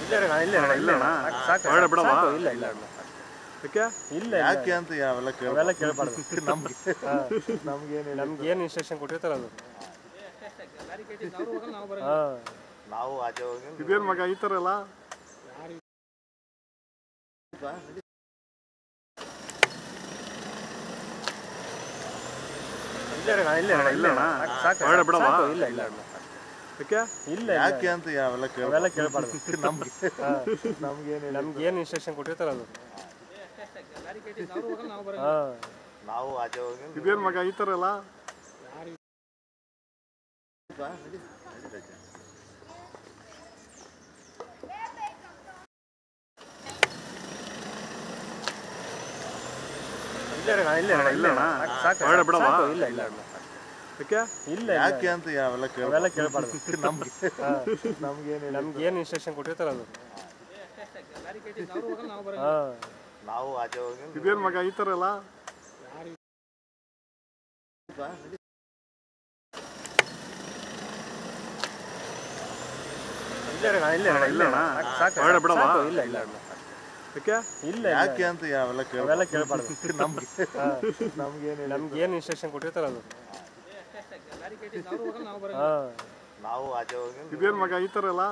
ಇಲ್ಲಣ್ಣ ಬೇಡ ಬಿಡವಾ ಇಲ್ಲ ಇಲ್ಲ ಯಾಕೆ ಇಲ್ಲ ಯಾಕೆ ಅಂತ ಅವೆಲ್ಲ ಅವೆಲ್ಲ ಕೇಳಬಾರ್ದು ನಮ್ಗೇನು ನಮ್ಗೆ ಏನು ಇನ್ಸ್ಟ್ರಕ್ಷನ್ ಕೊಟ್ಟಿರ್ತಾರ ಅದು ನಾವು ಆಚೆ ಹೋಗಿ ಇದೇನು ಮಗ ಈ ಥರ ಎಲ್ಲ ಇಲ್ಲಣ್ಣ ಬೇಡ ಬಿಡವಾ ಇಲ್ಲ ಇಲ್ಲ ಯಾಕೆ ಇಲ್ಲ ಯಾಕೆ ಅಂತ ಅವೆಲ್ಲ ಕೇಳಬಾರ್ದು ನಮ್ಗೇನು ನಮ್ಗೆ ಏನು ಇನ್ಸ್ಟ್ರಕ್ಷನ್ ಕೊಟ್ಟಿರ್ತಾರ ಅದು ನಾವು ಆಚೆ ಹೋಗಿ ಇದೇನು ಮಗ ಈ ಥರ ಎಲ್ಲ ಇಲ್ಲಣ್ಣ ಬೇಡ ಬಿಡವಾ ಇಲ್ಲ ಇಲ್ಲ ಯಾಕೆ ಇಲ್ಲ ಯಾಕೆ ಅಂತ ಅವೆಲ್ಲ ಕೇಳಬಾರ್ದು ನಮ್ಗೇನು ನಮ್ಗೆ ಏನು ಇನ್ಸ್ಟ್ರಕ್ಷನ್ ಕೊಟ್ಟಿರ್ತಾರ ಅದು ನಾವು ಆಚೆ ಹೋಗಿ ಇದೇನು ಮಗ ಈ ಥರ ಎಲ್ಲ ಇಲ್ಲಣ್ಣ ಬೇಡ ಬಿಡವಾ ಇಲ್ಲ ಇಲ್ಲ ಯಾಕೆ ಇಲ್ಲ ಯಾಕೆ ಅಂತ ಅವೆಲ್ಲ ಕೇಳಬಾರ್ದು ನಮ್ಗೇನು ನಮ್ಗೆ ಏನು ಇನ್ಸ್ಟ್ರಕ್ಷನ್ ಕೊಟ್ಟಿರ್ತಾರ ಅದು ನಾವು ಆಚೆ ಹೋಗಿ ಇದೇನು ಮಗ ಈ ಥರ ಎಲ್ಲ